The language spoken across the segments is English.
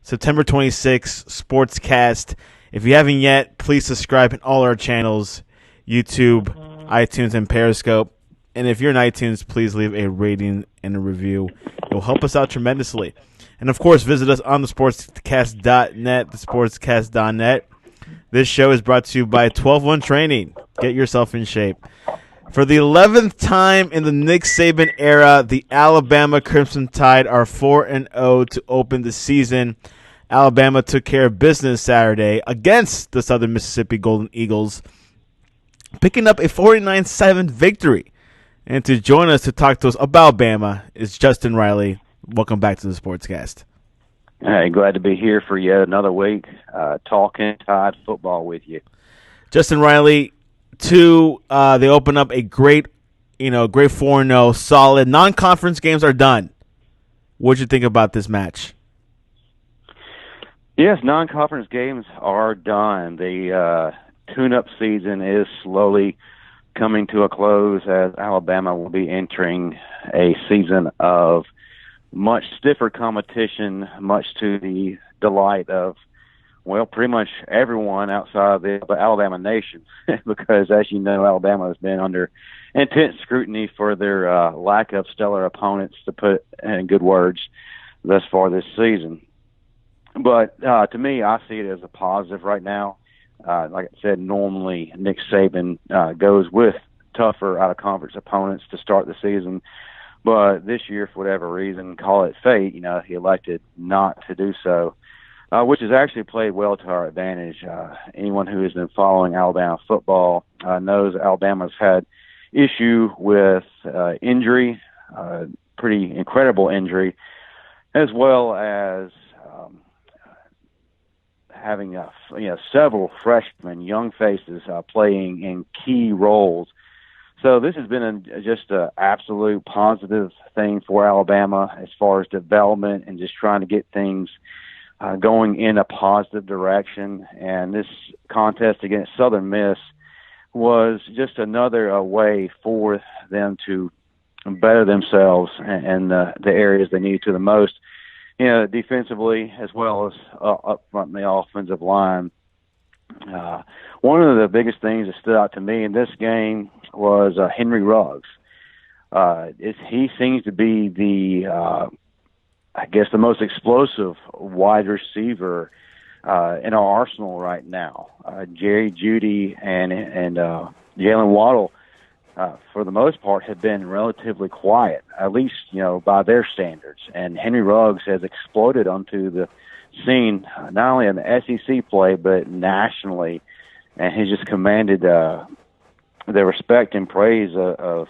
September 26th, Sportscast. If you haven't yet, please subscribe in all our channels, YouTube, iTunes, and Periscope. And if you're in iTunes, please leave a rating and a review. It will help us out tremendously. And, of course, visit us on thesportscast.net, thesportscast.net. This show is brought to you by 12-1 Training. Get yourself in shape. For the 11th time in the Nick Saban era, the Alabama Crimson Tide are 4-0 to open the season. Alabama took care of business Saturday against the Southern Mississippi Golden Eagles, picking up a 49-7 victory. And to join us to talk to us about Bama is Justin Riley. Welcome back to the Sportscast. Hey, glad to be here for yet another week, talking Tide football with you. Justin Riley, they open up a great 4-0, solid. Non-conference games are done. What'd you think about this match? Yes, non-conference games are done. The tune-up season is slowly coming to a close as Alabama will be entering a season of much stiffer competition, much to the delight of, well, pretty much everyone outside of the Alabama nation, because, as you know, Alabama has been under intense scrutiny for their lack of stellar opponents, to put in good words, thus far this season. But to me, I see it as a positive right now. Like I said, normally Nick Saban goes with tougher out-of-conference opponents to start the season. But this year, for whatever reason, call it fate, he elected not to do so, which has actually played well to our advantage. Anyone who has been following Alabama football knows Alabama's had issue with injury, pretty incredible injury, as well as having several freshmen, young faces playing in key roles. So this has been just an absolute positive thing for Alabama as far as development and just trying to get things going in a positive direction. And this contest against Southern Miss was just another way for them to better themselves in the areas they need to the most, defensively as well as up front in the offensive line. One of the biggest things that stood out to me in this game was Henry Ruggs. He seems to be the most explosive wide receiver in our arsenal right now. Jerry Jeudy and Jalen Waddle, for the most part, have been relatively quiet, at least by their standards. And Henry Ruggs has exploded onto the scene, not only in the SEC play, but nationally, and he's just commanded the respect and praise of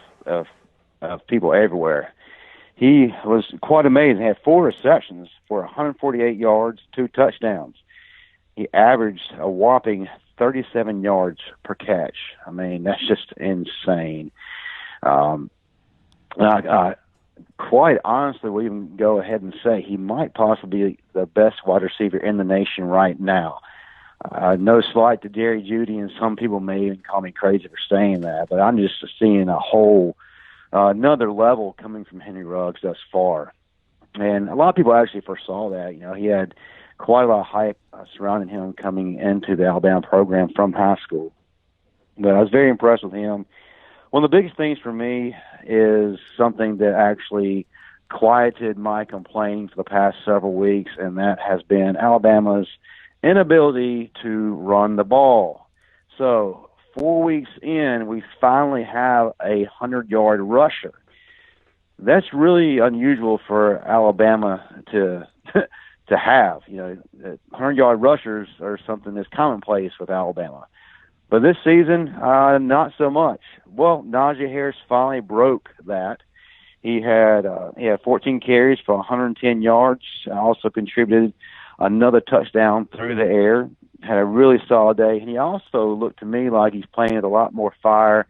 people everywhere. He was quite amazing. He had 4 receptions for 148 yards, 2 touchdowns. He averaged a whopping 37 yards per catch. I mean, that's just insane. Quite honestly, we even go ahead and say he might possibly be the best wide receiver in the nation right now. No slight to Jerry Jeudy, and some people may even call me crazy for saying that, but I'm just seeing a whole another level coming from Henry Ruggs thus far. And a lot of people actually foresaw that. He had quite a lot of hype surrounding him coming into the Alabama program from high school. But I was very impressed with him. One of the biggest things for me is something that actually quieted my complaining for the past several weeks, and that has been Alabama's inability to run the ball. So 4 weeks in, we finally have a 100-yard rusher. That's really unusual for Alabama to to have. 100-yard rushers are something that's commonplace with Alabama. But this season, not so much. Well, Najee Harris finally broke that. He had 14 carries for 110 yards. Also contributed another touchdown through the air. Had a really solid day. And he also looked to me like he's playing with a lot more fire,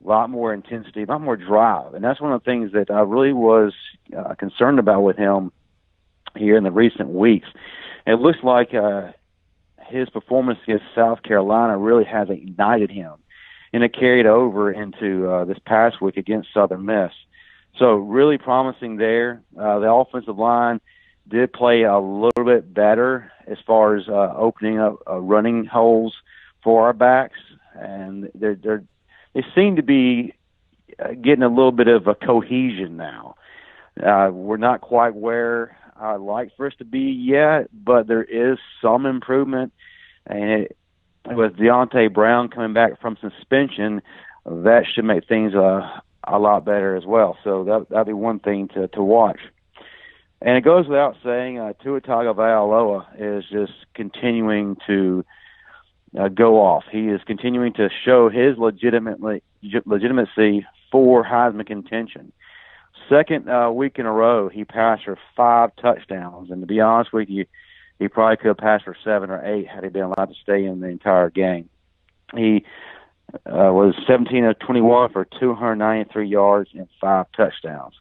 a lot more intensity, a lot more drive. And that's one of the things that I really was concerned about with him here in the recent weeks. It looks like his performance against South Carolina really has ignited him, and it carried over into this past week against Southern Miss. So really promising there. The offensive line did play a little bit better as far as opening up running holes for our backs, and they seem to be getting a little bit of a cohesion now. We're not quite where I'd like for us to be yet, but there is some improvement. And with Deontay Brown coming back from suspension, that should make things a lot better as well. So that'd be one thing to watch. And it goes without saying, Tua Tagovailoa is just continuing to go off. He is continuing to show his legitimacy for Heisman contention. Second week in a row, he passed for 5 touchdowns. And to be honest with you, he probably could have passed for 7 or 8 had he been allowed to stay in the entire game. He was 17 of 21 for 293 yards and 5 touchdowns.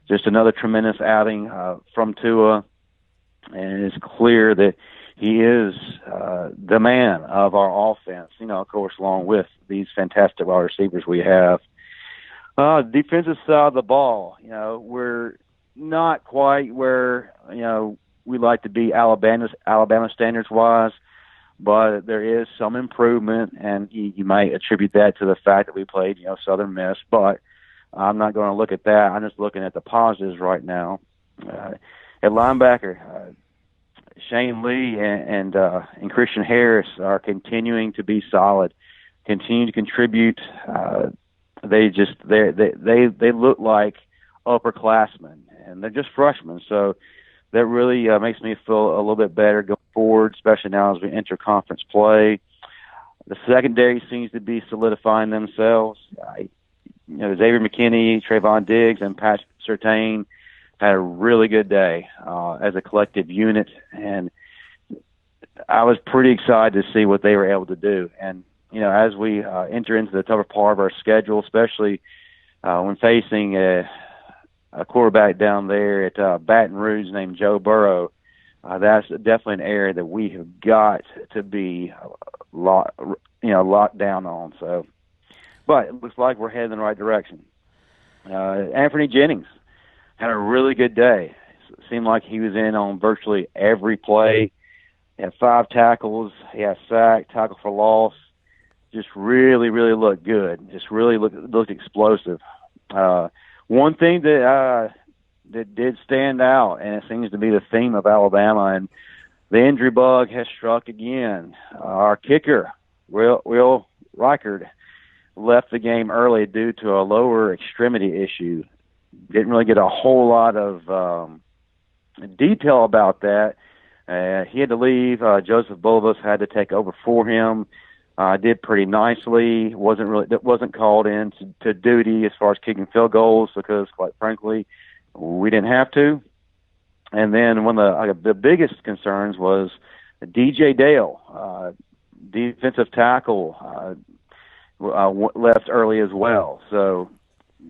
Just another tremendous outing from Tua, and it's clear that he is the man of our offense, of course, along with these fantastic wide receivers we have. Defensive side of the ball, we're not quite where, we like to be Alabama standards-wise, but there is some improvement, and you might attribute that to the fact that we played, Southern Miss, but I'm not going to look at that. I'm just looking at the positives right now. At linebacker, Shane Lee and Christian Harris are continuing to be solid, continue to contribute. They look like upperclassmen, and they're just freshmen. So that really makes me feel a little bit better going forward, especially now as we enter conference play. The secondary seems to be solidifying themselves. Xavier McKinney, Trayvon Diggs, and Pat Surtain had a really good day as a collective unit, and I was pretty excited to see what they were able to do. And, as we enter into the tougher part of our schedule, especially when facing a quarterback down there at Baton Rouge named Joe Burrow, that's definitely an area that we have got to be locked down on. So, but it looks like we're heading in the right direction. Anthony Jennings had a really good day. It seemed like he was in on virtually every play. He had 5 tackles. He had a sack, tackle for loss. Just really, really looked good. Just really looked explosive. One thing that did stand out, and it seems to be the theme of Alabama, and the injury bug has struck again. Our kicker, Will Reichard, left the game early due to a lower extremity issue. Didn't really get a whole lot of detail about that. He had to leave. Joseph Bulvis had to take over for him. Did pretty nicely. Wasn't called in to duty as far as kicking field goals because, quite frankly, we didn't have to. And then one of the biggest concerns was DJ Dale, defensive tackle, left early as well. So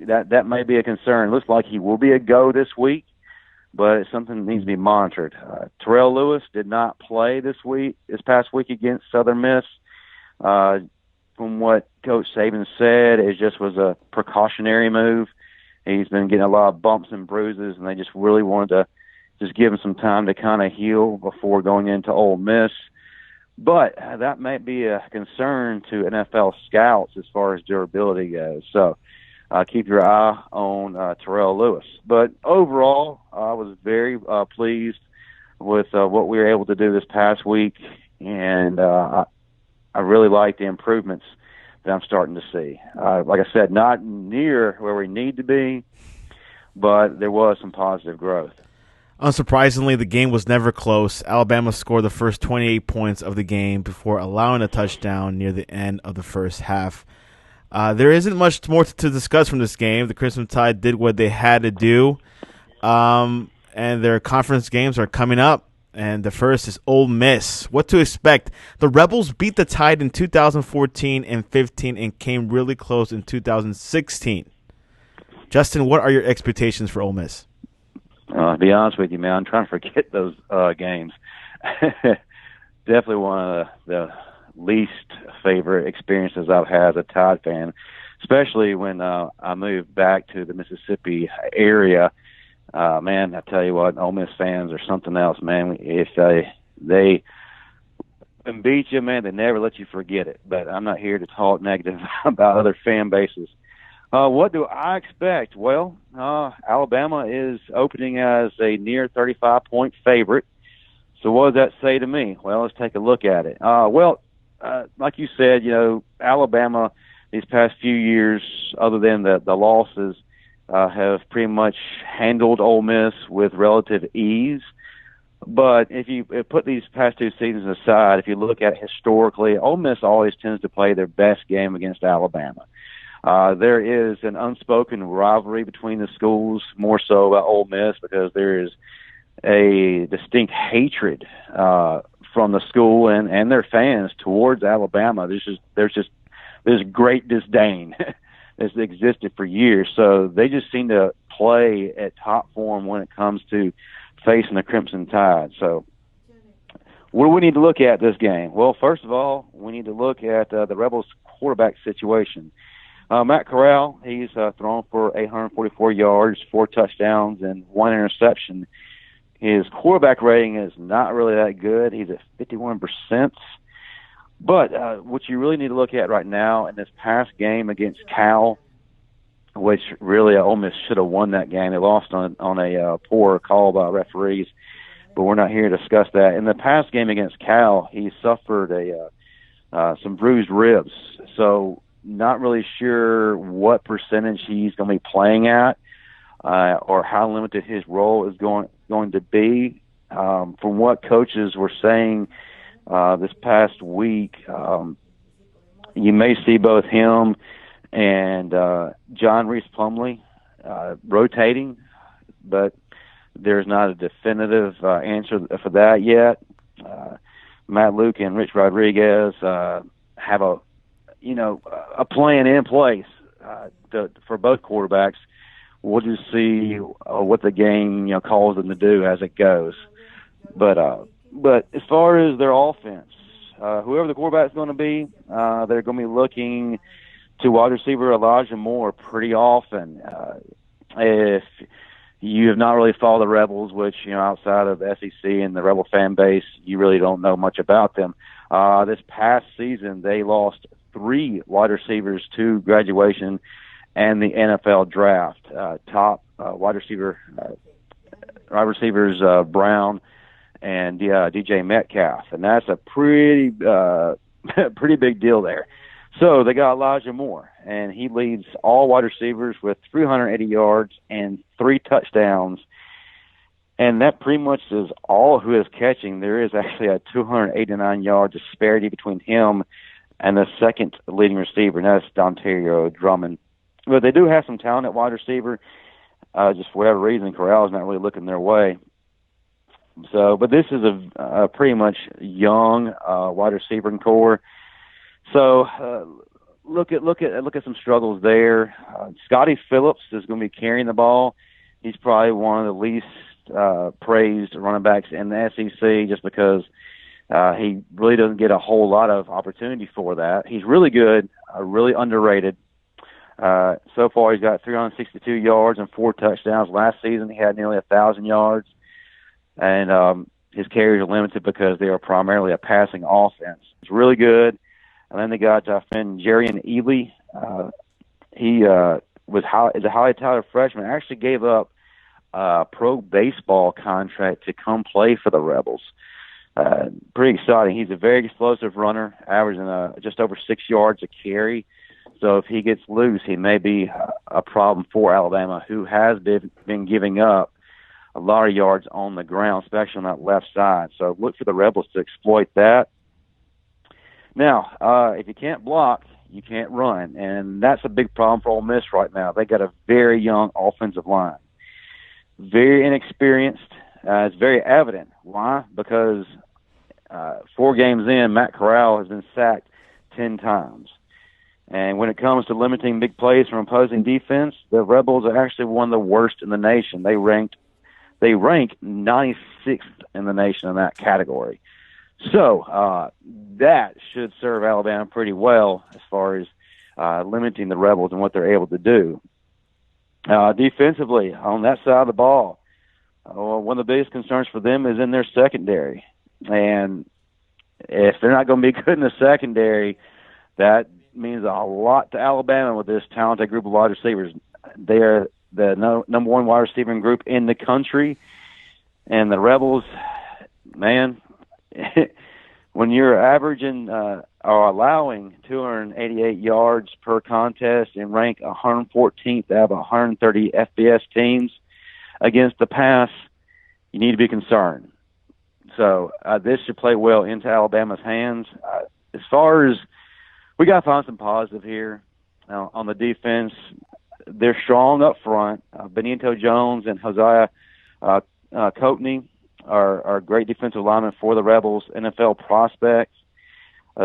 that may be a concern. Looks like he will be a go this week, but it's something that needs to be monitored. Terrell Lewis did not play this past week against Southern Miss. From what Coach Saban said, it just was a precautionary move. He's been getting a lot of bumps and bruises, and they just really wanted to just give him some time to kind of heal before going into Ole Miss. But that might be a concern to NFL scouts as far as durability goes. So keep your eye on Terrell Lewis. But overall, I was very pleased with what we were able to do this past week, and I really like the improvements that I'm starting to see. Like I said, not near where we need to be, but there was some positive growth. Unsurprisingly, the game was never close. Alabama scored the first 28 points of the game before allowing a touchdown near the end of the first half. There isn't much more to discuss from this game. The Crimson Tide did what they had to do, and their conference games are coming up. And the first is Ole Miss. What to expect? The Rebels beat the Tide in 2014 and 15 and came really close in 2016. Justin, what are your expectations for Ole Miss? To be honest with you, man, I'm trying to forget those games. Definitely one of the least favorite experiences I've had as a Tide fan, especially when I moved back to the Mississippi area Man, I tell you what, Ole Miss fans are something else, man. If they can beat you, man, they never let you forget it. But I'm not here to talk negative about other fan bases. What do I expect? Well, Alabama is opening as a near 35-point favorite. So what does that say to me? Well, let's take a look at it. Like you said, Alabama these past few years, other than the losses, have pretty much handled Ole Miss with relative ease. But if you put these past two seasons aside, if you look at it historically, Ole Miss always tends to play their best game against Alabama. There is an unspoken rivalry between the schools, more so about Ole Miss, because there is a distinct hatred from the school and their fans towards Alabama. There's great disdain that's existed for years. So they just seem to play at top form when it comes to facing the Crimson Tide. So what do we need to look at this game? Well, first of all, we need to look at the Rebels quarterback situation. Matt Corral, he's thrown for 844 yards, 4 touchdowns, and 1 interception. His quarterback rating is not really that good. He's at 51%. But what you really need to look at right now in this past game against Cal, which really Ole Miss should have won that game. They lost on a poor call by referees, but we're not here to discuss that. In the past game against Cal, he suffered some bruised ribs. So not really sure what percentage he's going to be playing at or how limited his role is going to be. From what coaches were saying this past week, you may see both him and John Reese Plumlee rotating, but there's not a definitive answer for that yet. Matt Luke and Rich Rodriguez have a plan in place for both quarterbacks. We'll just see what the game calls them to do as it goes. But as far as their offense, whoever the quarterback's going to be, they're going to be looking to wide receiver Elijah Moore pretty often. If you have not really followed the Rebels, which, outside of the SEC and the Rebel fan base, you really don't know much about them. This past season, they lost 3 wide receivers to graduation and the NFL draft. Top wide receivers Brown and DJ Metcalf, and that's a pretty big deal there. So they got Elijah Moore, and he leads all wide receivers with 380 yards and 3 touchdowns. And that pretty much is all who is catching. There is actually a 289-yard disparity between him and the second leading receiver, and that's Dontario Drummond. But they do have some talent at wide receiver. Just for whatever reason, Corral's not really looking their way. So, but this is a pretty much young wide receiver core. So look at some struggles there. Scotty Phillips is going to be carrying the ball. He's probably one of the least praised running backs in the SEC, just because he really doesn't get a whole lot of opportunity for that. He's really good, really underrated. So far, he's got 362 yards and 4 touchdowns. Last season, he had nearly 1,000 yards. And his carries are limited because they are primarily a passing offense. It's really good. And then they got Jarian Ely. He is a highly touted freshman. Actually gave up a pro baseball contract to come play for the Rebels. Pretty exciting. He's a very explosive runner, averaging just over 6 yards a carry. So if he gets loose, he may be a problem for Alabama, who has been giving up a lot of yards on the ground, especially on that left side. So look for the Rebels to exploit that. Now, if you can't block, you can't run, and that's a big problem for Ole Miss right now. They got a very young offensive line, very inexperienced. It's very evident. Why? Because 4 games in, Matt Corral has been sacked 10 times. And when it comes to limiting big plays from opposing defense, the Rebels are actually one of the worst in the nation. They rank 96th in the nation in that category. So that should serve Alabama pretty well as far as limiting the Rebels and what they're able to do. Defensively, on that side of the ball, one of the biggest concerns for them is in their secondary. And if they're not going to be good in the secondary, that means a lot to Alabama with this talented group of wide receivers. They are the number one wide receiving group in the country. And the Rebels, man, when you're averaging or allowing 288 yards per contest and rank 114th out of 130 FBS teams against the pass, you need to be concerned. So this should play well into Alabama's hands. As far as we got to find some positive here on the defense, they're strong up front. Benito Jones and Hosea Coatney are great defensive linemen for the Rebels, NFL prospects.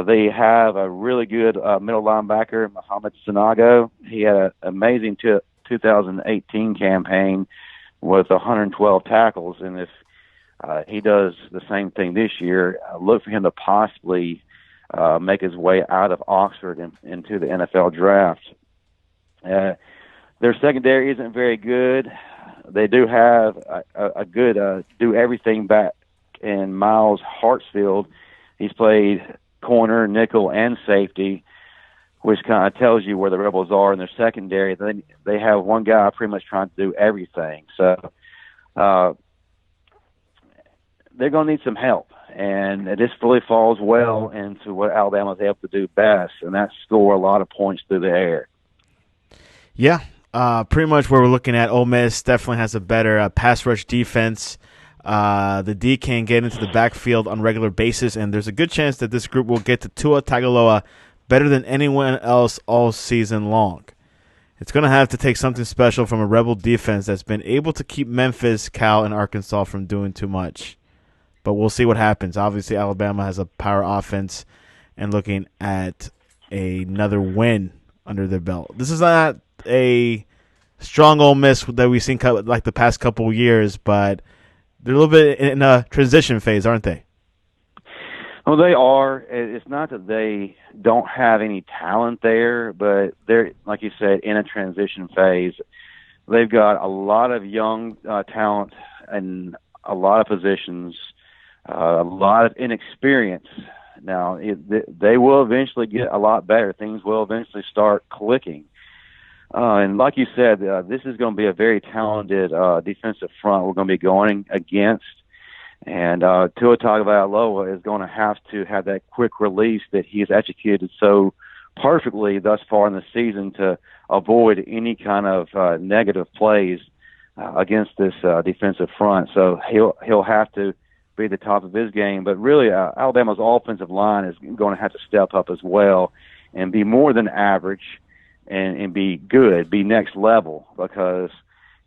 They have a really good middle linebacker, Mohamed Sanago. He had an amazing 2018 campaign with 112 tackles, and if he does the same thing this year, look for him to possibly make his way out of Oxford into the NFL draft. Their secondary isn't very good. They do have a good do-everything back in Miles Hartsfield. He's played corner, nickel, and safety, which kind of tells you where the Rebels are in their secondary. They have one guy pretty much trying to do everything. So they're going to need some help. And this really falls well into what Alabama's able to do best, and that's score a lot of points through the air. Yeah, pretty much where we're looking at. Ole Miss definitely has a better pass rush defense. The D can get into the backfield on a regular basis, and there's a good chance that this group will get to Tua Tagovailoa better than anyone else all season long. It's going to have to take something special from a Rebel defense that's been able to keep Memphis, Cal, and Arkansas from doing too much. But we'll see what happens. Obviously, Alabama has a power offense and looking at another win under their belt. This is not a strong Ole Miss that we've seen like the past couple of years, but they're a little bit in a transition phase, aren't they? Well, they are. It's not that they don't have any talent there, but they're, like you said, in a transition phase. They've got a lot of young talent in a lot of positions, a lot of inexperience. Now, they will eventually get a lot better. Things will eventually start clicking. And like you said, this is going to be a very talented defensive front we're going to be going against. And Tua Tagovailoa is going to have that quick release that he has executed so perfectly thus far in the season to avoid any kind of negative plays against this defensive front. So he'll have to be the top of his game. But really, Alabama's offensive line is going to have to step up as well and be more than average and be good, be next level, because,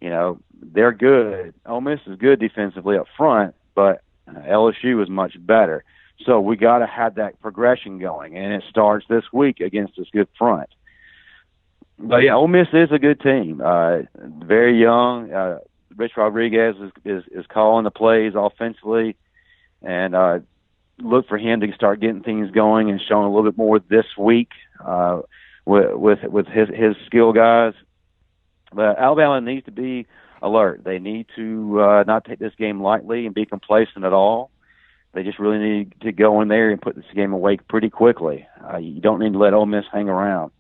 you know, they're good. Ole Miss is good defensively up front, but LSU is much better. So we got to have that progression going, and it starts this week against this good front. But, yeah, Ole Miss is a good team. Very young. Rich Rodriguez is calling the plays offensively, and look for him to start getting things going and showing a little bit more this week with his skill guys. But Alabama needs to be alert. They need to not take this game lightly and be complacent at all. They just really need to go in there and put this game away pretty quickly. You don't need to let Ole Miss hang around.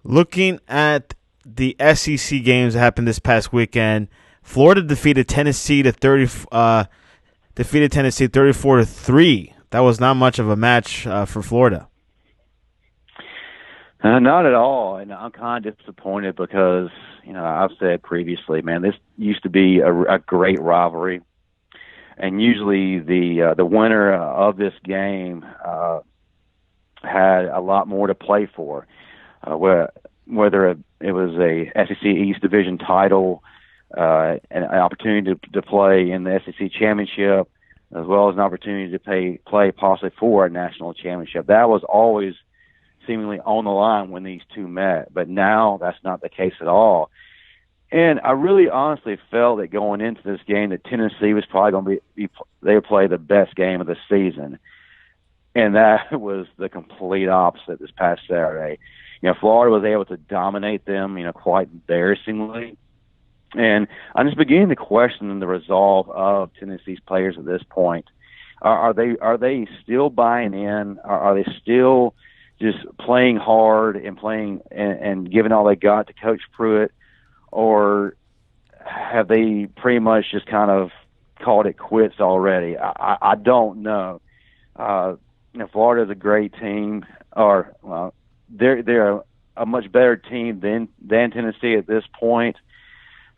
Looking at the SEC games that happened this past weekend, Florida defeated Tennessee 34-3. That was not much of a match for Florida. Not at all, and I'm kind of disappointed because, you know, I've said previously, man, this used to be a great rivalry, and usually the winner of this game had a lot more to play for, whether it was a SEC East Division title, an opportunity to play in the SEC championship, as well as an opportunity to play possibly for a national championship. That was always seemingly on the line when these two met, but now that's not the case at all. And I really honestly felt that going into this game that Tennessee was probably going to they would play the best game of the season. And that was the complete opposite this past Saturday. Florida was able to dominate them, quite embarrassingly. And I'm just beginning to question the resolve of Tennessee's players at this point. Are they still buying in? Are they still just playing hard and playing and giving all they got to Coach Pruitt, or have they pretty much just kind of called it quits already? I don't know. Florida's a great team, or they're a much better team than Tennessee at this point.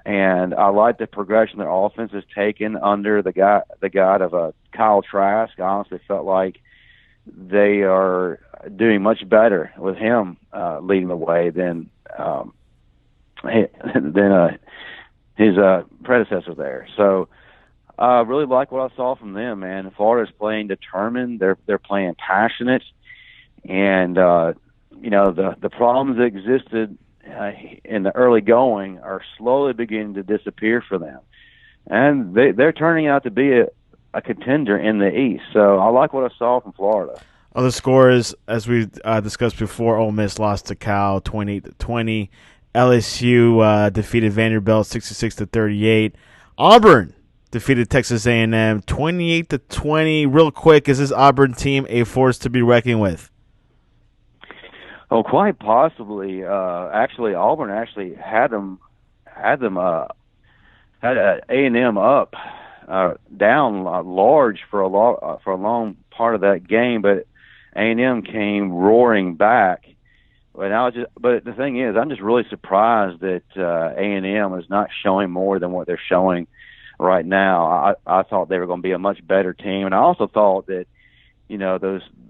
And I like the progression their offense has taken under the guide of Kyle Trask. I honestly felt like they are doing much better with him leading the way than his predecessor there. So I really like what I saw from them, man. Florida's playing determined. They're playing passionate, and the problems that existed in the early going are slowly beginning to disappear for them, and they're turning out to be a contender in the East. So I like what I saw from Florida. Other scores, as we discussed before, Ole Miss lost to Cal 28-20. LSU defeated Vanderbilt 66-38. Auburn defeated Texas A&M 28-20. Real quick, is this Auburn team a force to be reckoned with? Oh, quite possibly. Actually, Auburn actually had A&M up, down large for a long part of that game, but A&M came roaring back. But the thing is, I'm just really surprised that A&M is not showing more than what they're showing right now. I thought they were going to be a much better team, and I also thought that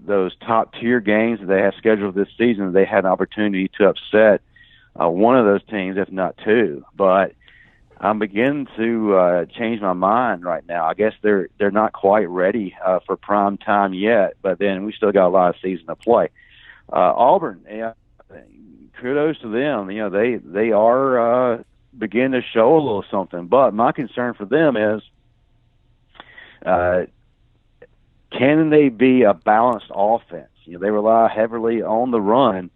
those top tier games that they have scheduled this season, they had an opportunity to upset one of those teams, if not two. But I'm beginning to change my mind right now. I guess they're not quite ready for prime time yet, but then we still got a lot of season to play. Auburn, kudos to them. They are beginning to show a little something. But my concern for them is, can they be a balanced offense? They rely heavily on the run,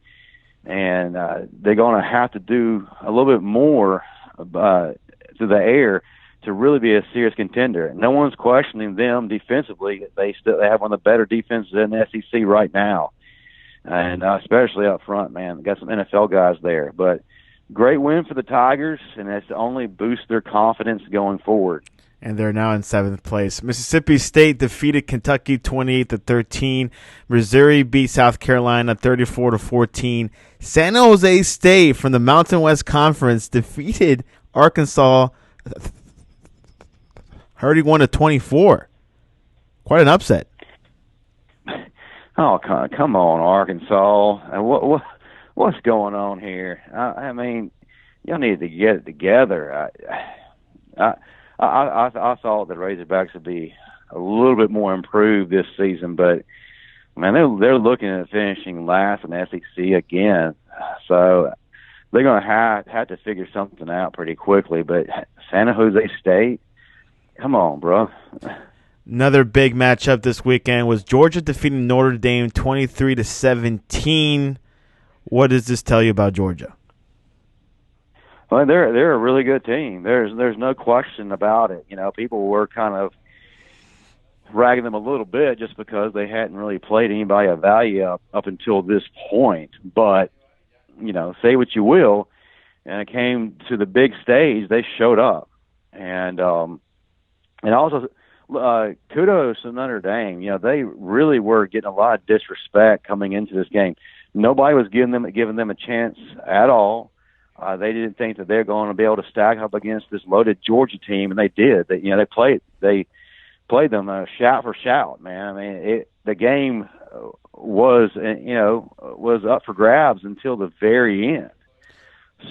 and they're going to have to do a little bit more through the air to really be a serious contender. No one's questioning them defensively. They have one of the better defenses in the SEC right now, and especially up front, man. Got some NFL guys there. But great win for the Tigers, and that's to only boost their confidence going forward. And they're now in 7th place. Mississippi State defeated Kentucky 28-13. Missouri beat South Carolina 34-14. San Jose State from the Mountain West Conference defeated Arkansas 31-24. Quite an upset. Oh, come on, Arkansas! What's going on here? I mean, y'all need to get it together. I thought the Razorbacks would be a little bit more improved this season, but man, they're looking at finishing last in the SEC again. So they're going to have to figure something out pretty quickly. But San Jose State, come on, bro. Another big matchup this weekend was Georgia defeating Notre Dame 23-17. What does this tell you about Georgia? Well, they're a really good team. There's no question about it. People were kind of ragging them a little bit just because they hadn't really played anybody of value up until this point. But say what you will, and it came to the big stage, they showed up. And also kudos to Notre Dame. They really were getting a lot of disrespect coming into this game. Nobody was giving them a chance at all. They didn't think that they're going to be able to stack up against this loaded Georgia team, and they did. They played them shout for shout, man. I mean, the game was up for grabs until the very end.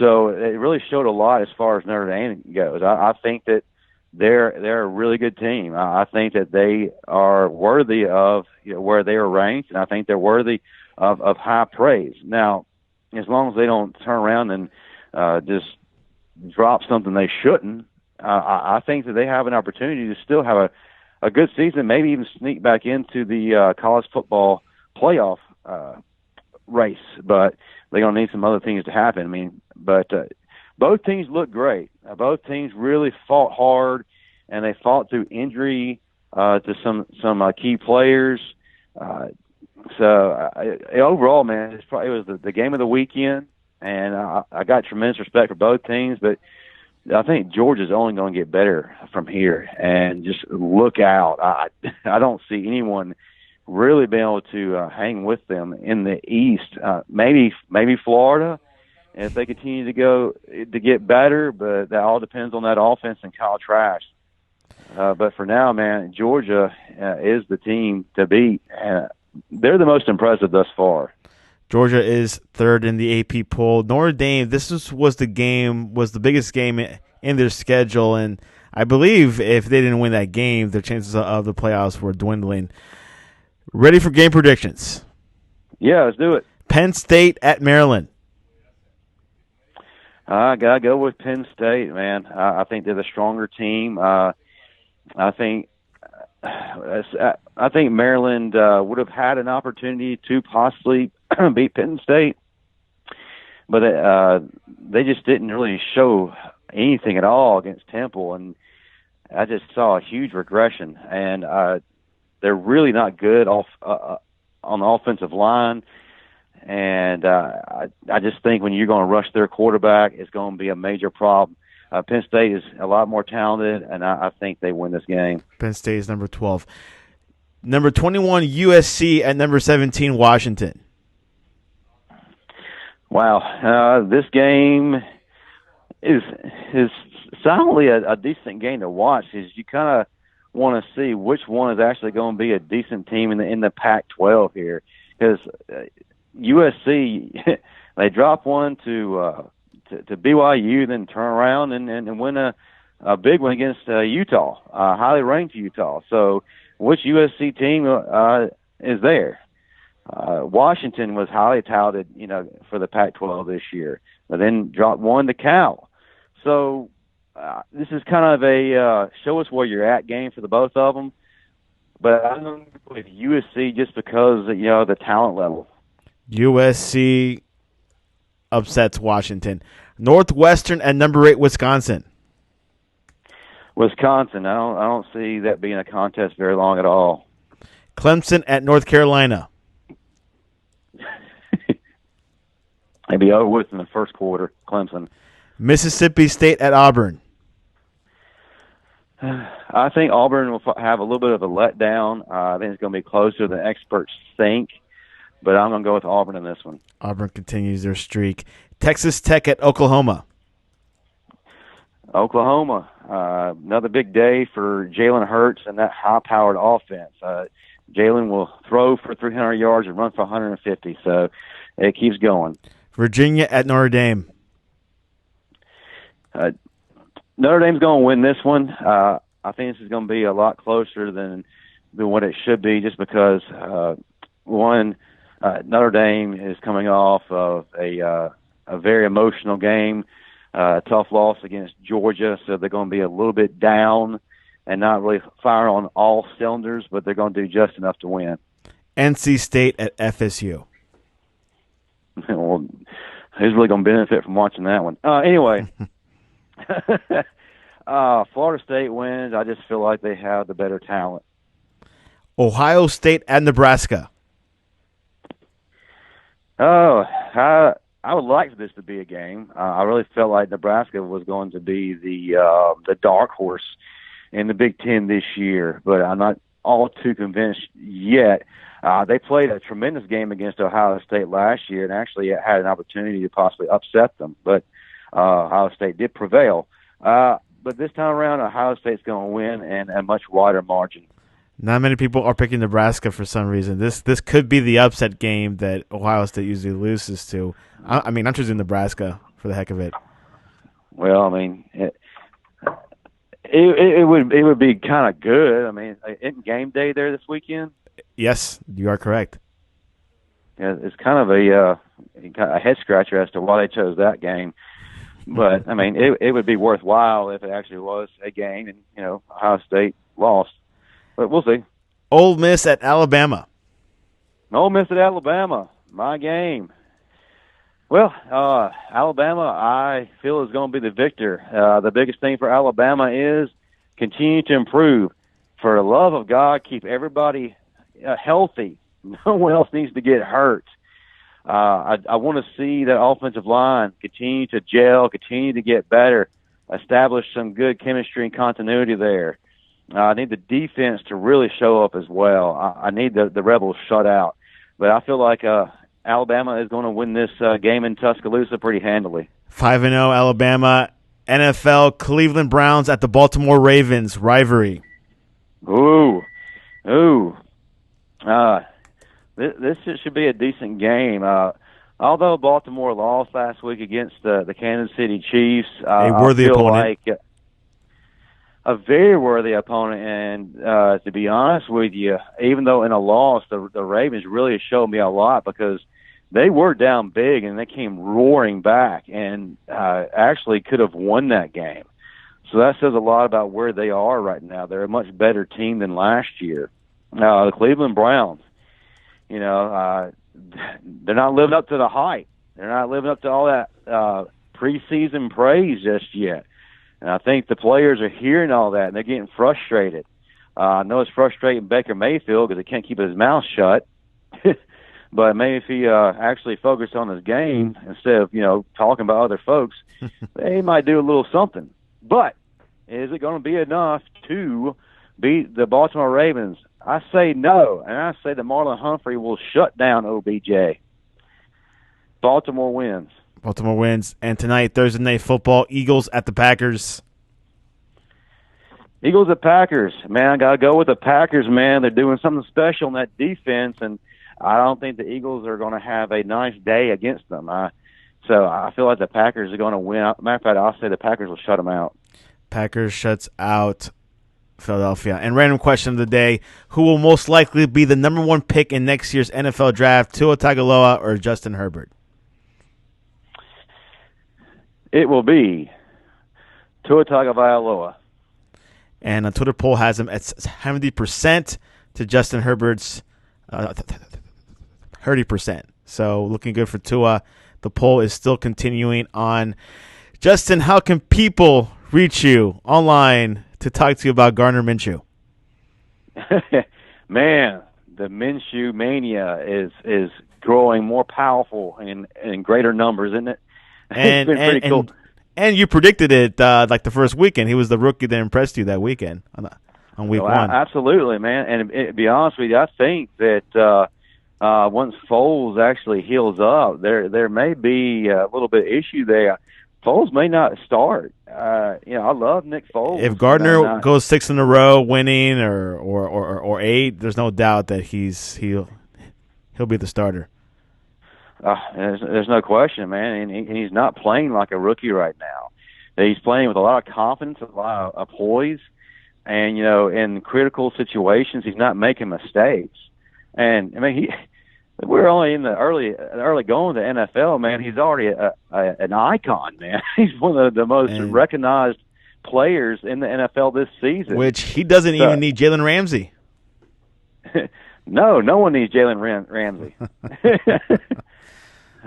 So it really showed a lot as far as Notre Dame goes. I think that they're a really good team. I think that they are worthy of where they are ranked, and I think they're worthy of high praise. Now, as long as they don't turn around and just drop something they shouldn't, I think that they have an opportunity to still have a good season, maybe even sneak back into the college football playoff race, but they're going to need some other things to happen. I mean, but both teams look great. Both teams really fought hard, and they fought through injury to some key players. Overall, man, it was the game of the weekend, and I got tremendous respect for both teams. But I think Georgia's only going to get better from here, and just look out. I don't see anyone really being able to hang with them in the East. Maybe Florida, if they continue to get better, but that all depends on that offense and Kyle Trask. But for now, man, Georgia is the team to beat. They're the most impressive thus far. Georgia is third in the AP poll. Notre Dame, was the biggest game in their schedule, and I believe if they didn't win that game, their chances of the playoffs were dwindling. Ready for game predictions? Yeah, let's do it. Penn State at Maryland. I gotta go with Penn State, man. I think they're the stronger team. I think Maryland would have had an opportunity to possibly beat Penn State, but they just didn't really show anything at all against Temple, and I just saw a huge regression. And they're really not good on the offensive line, and I just think when you're going to rush their quarterback, it's going to be a major problem. Penn State is a lot more talented, and I think they win this game. Penn State is number 12. Number 21, USC at number 17, Washington. Wow. This game is silently a decent game to watch. Is you kind of want to see which one is actually going to be a decent team in the Pac-12 here, because USC they drop one to BYU, then turn around and win a big one against Utah, highly ranked Utah. So which USC team is there? Washington was highly touted, for the Pac-12 this year, but then dropped one to Cal. So this is kind of a show us where you're at game for the both of them. But I'm going to go with USC just because the talent level. USC upsets Washington. Northwestern at number 8, Wisconsin. Wisconsin, I don't see that being a contest very long at all. Clemson at North Carolina. They'd be over with in the first quarter, Clemson. Mississippi State at Auburn. I think Auburn will have a little bit of a letdown. I think it's going to be closer than experts think, but I'm going to go with Auburn in this one. Auburn continues their streak. Texas Tech at Oklahoma. Oklahoma, another big day for Jalen Hurts and that high-powered offense. Jalen will throw for 300 yards and run for 150, so it keeps going. Virginia at Notre Dame. Notre Dame's going to win this one. I think this is going to be a lot closer than what it should be, just because Notre Dame is coming off of a very emotional game, a tough loss against Georgia, so they're going to be a little bit down and not really fire on all cylinders, but they're going to do just enough to win. NC State at FSU. Well, who's really going to benefit from watching that one? Anyway, Florida State wins. I just feel like they have the better talent. Ohio State at Nebraska. Oh, I would like for this to be a game. I really felt like Nebraska was going to be the dark horse in the Big Ten this year, but I'm not all too convinced yet. They played a tremendous game against Ohio State last year and actually had an opportunity to possibly upset them, but Ohio State did prevail. But this time around, Ohio State's going to win and a much wider margin. Not many people are picking Nebraska for some reason. This could be the upset game that Ohio State usually loses to. I'm choosing Nebraska for the heck of it. Well, I mean, it would be kind of good. I mean, isn't game day there this weekend? Yes, you are correct. Yeah, it's kind of a head scratcher as to why they chose that game. But I mean, it would be worthwhile if it actually was a game and Ohio State lost. But we'll see. Ole Miss at Alabama. Ole Miss at Alabama. My game. Well, Alabama, I feel, is going to be the victor. The biggest thing for Alabama is continue to improve. For the love of God, keep everybody healthy. No one else needs to get hurt. I want to see that offensive line continue to gel, continue to get better, establish some good chemistry and continuity there. I need the defense to really show up as well. I need the Rebels shut out. But I feel like Alabama is going to win this game in Tuscaloosa pretty handily. 5-0 Alabama. NFL, Cleveland Browns at the Baltimore Ravens rivalry. Ooh. This should be a decent game. Although Baltimore lost last week against the Kansas City Chiefs, a worthy I feel opponent. like a very worthy opponent. And to be honest with you, even though in a loss, the Ravens really showed me a lot because they were down big and they came roaring back and actually could have won that game. So that says a lot about where they are right now. They're a much better team than last year. The Cleveland Browns, they're not living up to the hype. They're not living up to all that preseason praise just yet. And I think the players are hearing all that, and they're getting frustrated. I know it's frustrating Baker Mayfield because he can't keep his mouth shut. But maybe if he actually focused on his game instead of, talking about other folks, they might do a little something. But is it going to be enough to beat the Baltimore Ravens? I say no, and I say that Marlon Humphrey will shut down OBJ. Baltimore wins. Baltimore wins. And tonight, Thursday Night Football, Eagles at the Packers. Eagles at Packers. Man, I got to go with the Packers, man. They're doing something special in that defense, and I don't think the Eagles are going to have a nice day against them. So I feel like the Packers are going to win. Matter of fact, I'll say the Packers will shut them out. Packers shuts out Philadelphia. And random question of the day, who will most likely be the number one pick in next year's NFL draft, Tua Tagovailoa or Justin Herbert? It will be Tua Tagovailoa. And a Twitter poll has him at 70% to Justin Herbert's 30%. So looking good for Tua. The poll is still continuing on. Justin, how can people reach you online to talk to you about Gardner Minshew? Man, the Minshew mania is growing more powerful in greater numbers, isn't it? And, it's been pretty cool. And you predicted it like the first weekend. He was the rookie that impressed you that weekend on week one. Absolutely, man. And to be honest with you, I think that once Foles actually heals up, there may be a little bit of issue there. Foles may not start. I love Nick Foles. If Gardner goes 6 in a row, winning or 8, there's no doubt that he'll be the starter. There's no question, man, and he's not playing like a rookie right now. He's playing with a lot of confidence, a lot of poise, and in critical situations, he's not making mistakes. And I mean, we're only in the early going to the NFL, man. He's already an icon, man. He's one of the most recognized players in the NFL this season. Which he doesn't even need Jalen Ramsey. No one needs Jalen Ramsey.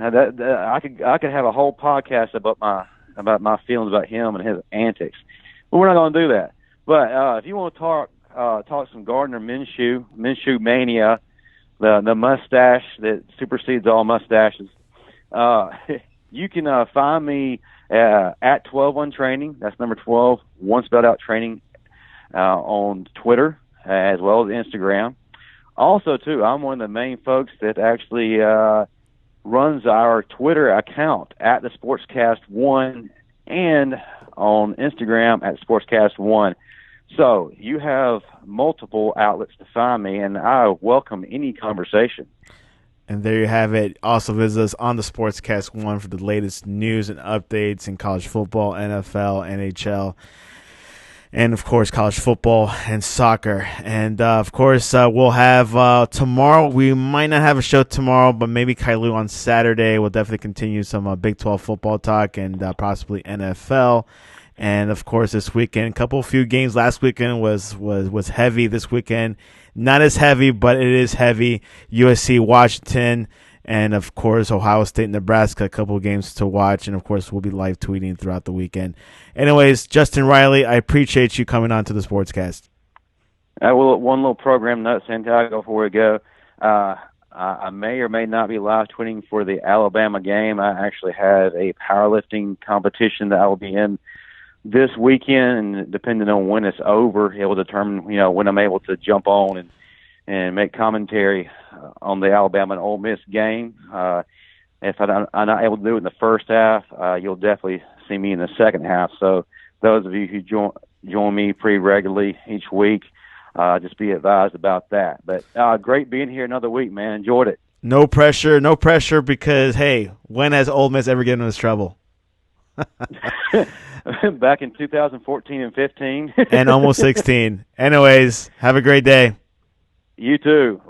I could have a whole podcast about my feelings about him and his antics, but we're not going to do that. But if you want to talk some Gardner Minshew mania, the mustache that supersedes all mustaches, you can find me at 12 on training. That's number 12, one spelled out training, on Twitter as well as Instagram. Also, too, I'm one of the main folks that actually runs our Twitter account at the Sportscast1 and on Instagram at Sportscast1. So you have multiple outlets to find me, and I welcome any conversation. And there you have it. Also visit us on the Sportscast 1 for the latest news and updates in college football, NFL, NHL, and, of course, college football and soccer. And, of course, we'll have tomorrow. We might not have a show tomorrow, but maybe Kailu on Saturday. We'll definitely continue some Big 12 football talk and possibly NFL. And, of course, this weekend, few games last weekend was heavy. This weekend, not as heavy, but it is heavy. USC, Washington, And, of course, Ohio State, Nebraska, a couple of games to watch. And, of course, we'll be live tweeting throughout the weekend. Anyways, Justin Riley, I appreciate you coming on to the Sportscast. One little program note, Santiago, before we go. I may or may not be live tweeting for the Alabama game. I actually have a powerlifting competition that I will be in this weekend, and depending on when it's over, it will determine, when I'm able to jump on and make commentary on the Alabama and Ole Miss game. If I'm not able to do it in the first half, you'll definitely see me in the second half. So those of you who join me pretty regularly each week, just be advised about that. But great being here another week, man. Enjoyed it. No pressure because, hey, when has Ole Miss ever given us trouble? Back in 2014 and 15. And almost 16. Anyways, have a great day. You too.